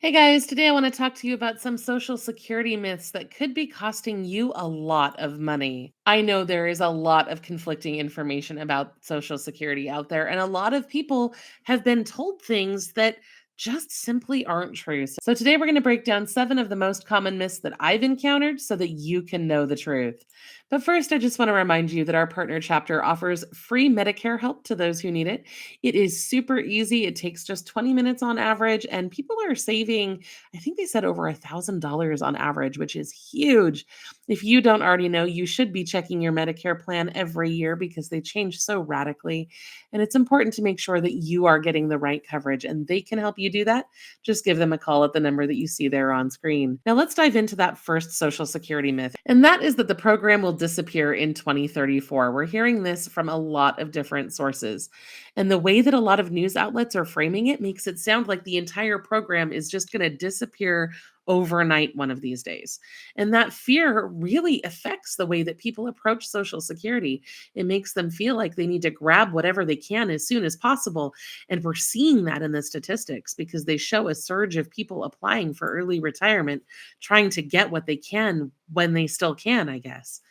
Hey guys, today I want to talk to you about some social security myths that could be costing you a lot of money. I know there is a lot of conflicting information about social security out there, and a lot of people have been told things that just simply aren't true. So today we're going to break down 7 of the most common myths that I've encountered so that you can know the truth. But first, I just want to remind you that our partner chapter offers free Medicare help to those who need it. It is super easy. It takes just 20 minutes on average, and people are saving, I think they said over $1,000 on average, which is huge. If you don't already know, you should be checking your Medicare plan every year because they change so radically. And it's important to make sure that you are getting the right coverage, and they can help you do that. Just give them a call at the number that you see there on screen. Now, let's dive into that first Social Security myth, and that is that the program will disappear in 2034. We're hearing this from a lot of different sources. And the way that a lot of news outlets are framing it makes it sound like the entire program is just going to disappear overnight one of these days. And that fear really affects the way that people approach Social Security. It makes them feel like they need to grab whatever they can as soon as possible. And we're seeing that in the statistics because they show a surge of people applying for early retirement, trying to get what they can when they still can, I guess.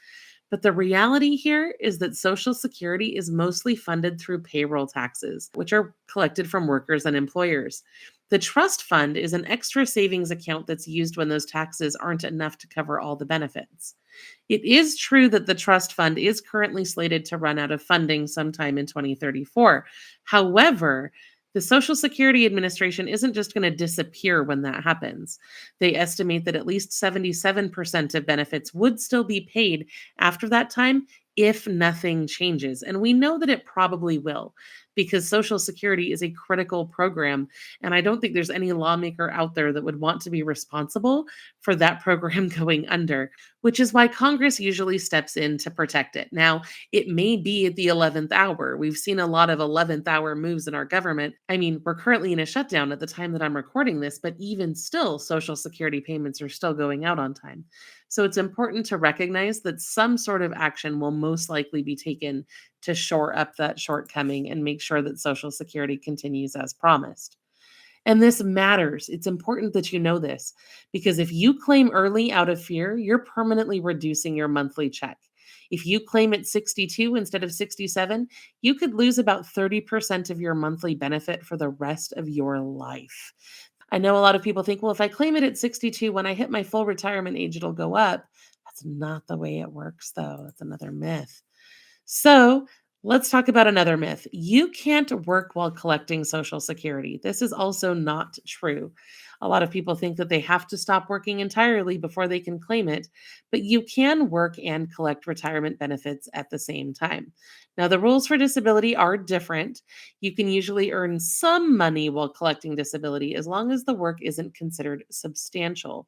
But the reality here is that Social Security is mostly funded through payroll taxes, which are collected from workers and employers. The trust fund is an extra savings account that's used when those taxes aren't enough to cover all the benefits. It is true that the trust fund is currently slated to run out of funding sometime in 2034. However, the Social Security Administration isn't just going to disappear when that happens. They estimate that at least 77% of benefits would still be paid after that time if nothing changes. And we know that it probably will because Social Security is a critical program. And I don't think there's any lawmaker out there that would want to be responsible for that program going under, which is why Congress usually steps in to protect it. Now, it may be at the 11th hour. We've seen a lot of 11th hour moves in our government. I mean, we're currently in a shutdown at the time that I'm recording this, but even still, Social Security payments are still going out on time. So it's important to recognize that some sort of action will most likely be taken to shore up that shortcoming and make sure that Social Security continues as promised. And this matters. It's important that you know this because if you claim early out of fear, you're permanently reducing your monthly check. If you claim at 62 instead of 67, you could lose about 30% of your monthly benefit for the rest of your life. I know a lot of people think, well, if I claim it at 62, when I hit my full retirement age, it'll go up. That's not the way it works, though. That's another myth. So let's talk about another myth. You can't work while collecting Social Security. This is also not true. A lot of people think that they have to stop working entirely before they can claim it, but you can work and collect retirement benefits at the same time. Now, the rules for disability are different. You can usually earn some money while collecting disability as long as the work isn't considered substantial.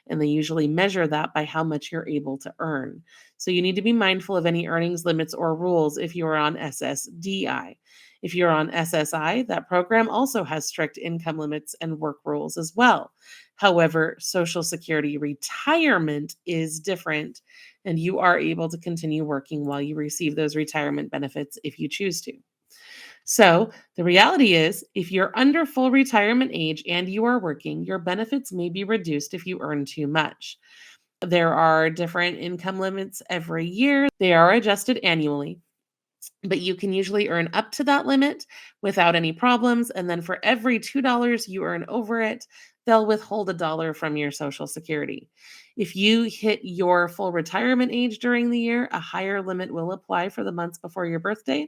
And they usually measure that by how much you're able to earn. So you need to be mindful of any earnings limits or rules if you are on SSDI. If you're on SSI, that program also has strict income limits and work rules as well. However, Social Security retirement is different, and you are able to continue working while you receive those retirement benefits if you choose to. So, the reality is, if you're under full retirement age and you are working, your benefits may be reduced if you earn too much. There are different income limits every year. They are adjusted annually, but you can usually earn up to that limit without any problems. And then for every $2 you earn over it, they'll withhold a dollar from your Social Security. If you hit your full retirement age during the year, a higher limit will apply for the months before your birthday.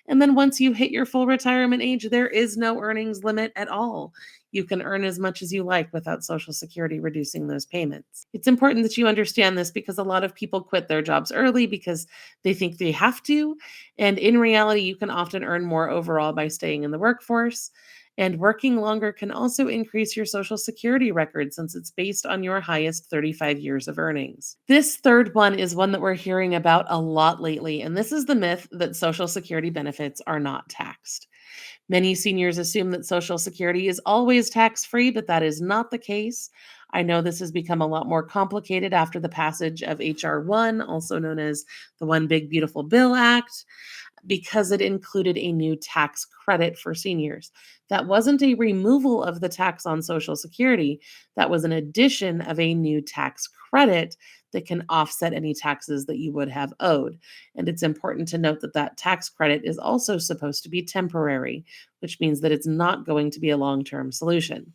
And then once you hit your full retirement age, there is no earnings limit at all. You can earn as much as you like without Social Security reducing those payments. It's important that you understand this because a lot of people quit their jobs early because they think they have to. And in reality, you can often earn more overall by staying in the workforce. And working longer can also increase your Social Security record since it's based on your highest 35 years of earnings. This third one is one that we're hearing about a lot lately, and this is the myth that Social Security benefits are not taxed. Many seniors assume that Social Security is always tax free, but that is not the case. I know this has become a lot more complicated after the passage of H.R. 1, also known as the One Big Beautiful Bill Act. because it included a new tax credit for seniors. That wasn't a removal of the tax on Social Security, that was an addition of a new tax credit that can offset any taxes that you would have owed. And it's important to note that that tax credit is also supposed to be temporary, which means that it's not going to be a long term solution.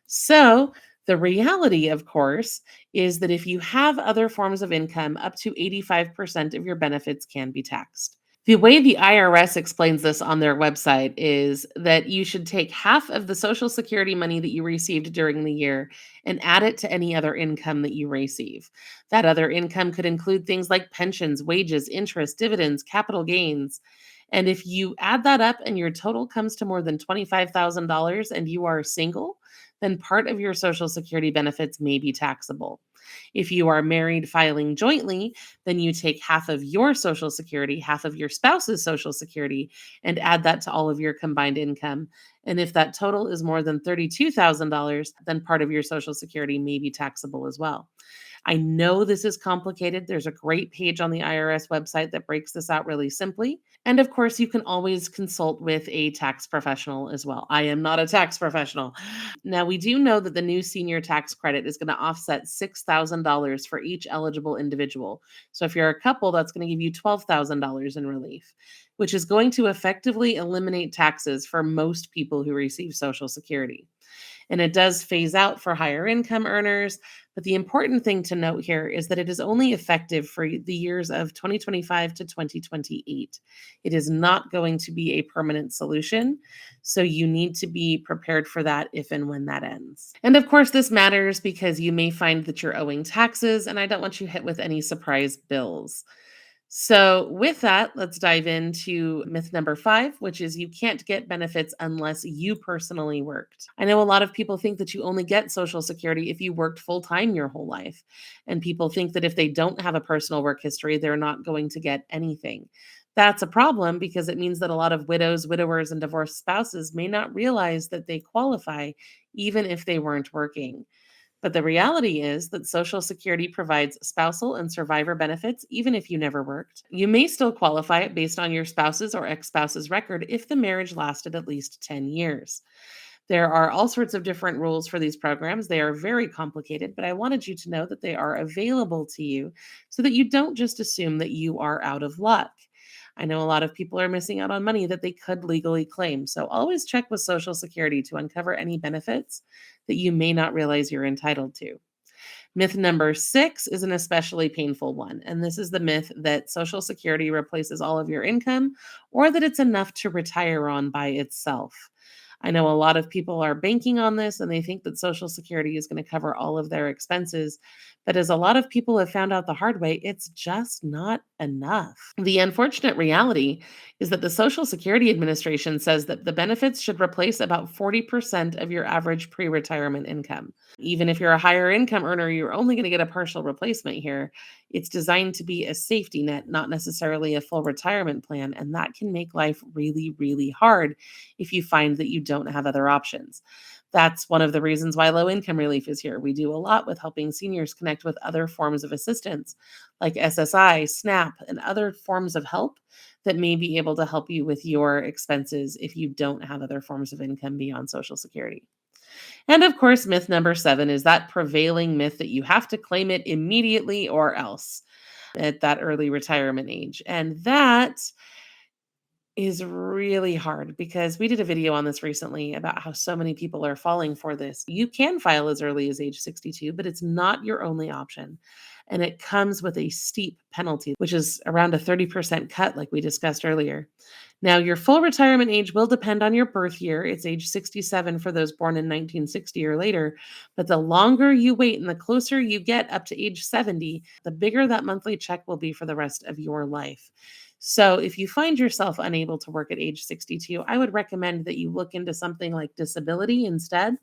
So, the reality, of course, is that if you have other forms of income, up to 85% of your benefits can be taxed. The way the IRS explains this on their website is that you should take half of the Social Security money that you received during the year and add it to any other income that you receive. That other income could include things like pensions, wages, interest, dividends, capital gains. And if you add that up and your total comes to more than $25,000 and you are single, then part of your Social Security benefits may be taxable. If you are married filing jointly, then you take half of your Social Security, half of your spouse's Social Security, and add that to all of your combined income. And if that total is more than $32,000, then part of your Social Security may be taxable as well. I know this is complicated. There's a great page on the IRS website that breaks this out really simply. And of course, you can always consult with a tax professional as well. I am not a tax professional. Now, we do know that the new senior tax credit is going to offset $6,000 for each eligible individual. So if you're a couple, that's going to give you $12,000 in relief, which is going to effectively eliminate taxes for most people who receive Social Security. And it does phase out for higher income earners. But the important thing to note here is that it is only effective for the years of 2025 to 2028. It is not going to be a permanent solution. So you need to be prepared for that if and when that ends. And of course, this matters because you may find that you're owing taxes, and I don't want you hit with any surprise bills. So, with that, let's dive into myth number 5, which is you can't get benefits unless you personally worked. I know a lot of people think that you only get Social Security if you worked full time your whole life. And people think that if they don't have a personal work history, they're not going to get anything. That's a problem because it means that a lot of widows, widowers, and divorced spouses may not realize that they qualify even if they weren't working. But the reality is that Social Security provides spousal and survivor benefits even if you never worked. You may still qualify based on your spouse's or ex spouse's record if the marriage lasted at least 10 years. There are all sorts of different rules for these programs. They are very complicated, but I wanted you to know that they are available to you so that you don't just assume that you are out of luck. I know a lot of people are missing out on money that they could legally claim. So always check with Social Security to uncover any benefits that you may not realize you're entitled to. Myth number 6 is an especially painful one. And this is the myth that Social Security replaces all of your income or that it's enough to retire on by itself. I know a lot of people are banking on this and they think that Social Security is going to cover all of their expenses. But as a lot of people have found out the hard way, it's just not enough. The unfortunate reality is that the Social Security Administration says that the benefits should replace about 40% of your average pre retirement income. Even if you're a higher income earner, you're only going to get a partial replacement here. It's designed to be a safety net, not necessarily a full retirement plan. And that can make life really, really hard if you find that you don't have other options. That's one of the reasons why low income relief is here. We do a lot with helping seniors connect with other forms of assistance like SSI, SNAP, and other forms of help that may be able to help you with your expenses if you don't have other forms of income beyond Social Security. And of course, myth number 7 is that prevailing myth that you have to claim it immediately or else at that early retirement age. And that is really hard because we did a video on this recently about how so many people are falling for this. You can file as early as age 62, but it's not your only option. And it comes with a steep penalty, which is around a 30% cut, like we discussed earlier. Now, your full retirement age will depend on your birth year. It's age 67 for those born in 1960 or later. But the longer you wait and the closer you get up to age 70, the bigger that monthly check will be for the rest of your life. So, if you find yourself unable to work at age 62, I would recommend that you look into something like disability instead.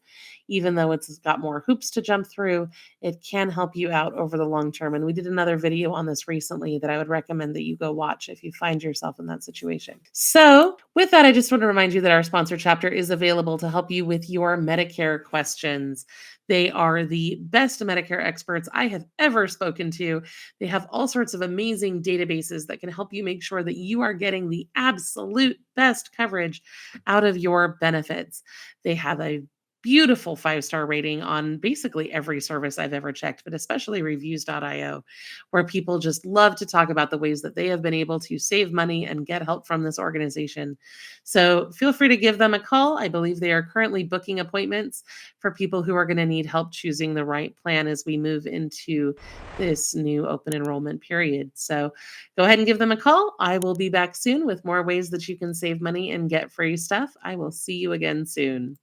Even though it's got more hoops to jump through, it can help you out over the long term. And we did another video on this recently that I would recommend that you go watch if you find yourself in that situation. So, With that, I just want to remind you that our sponsor chapter is available to help you with your Medicare questions. They are the best Medicare experts I have ever spoken to. They have all sorts of amazing databases that can help you make sure that you are getting the absolute best coverage out of your benefits. They have a beautiful five-star rating on basically every service I've ever checked, but especially reviews.io, where people just love to talk about the ways that they have been able to save money and get help from this organization. So feel free to give them a call. I believe they are currently booking appointments for people who are going to need help choosing the right plan as we move into this new open enrollment period. So go ahead and give them a call. I will be back soon with more ways that you can save money and get free stuff. I will see you again soon.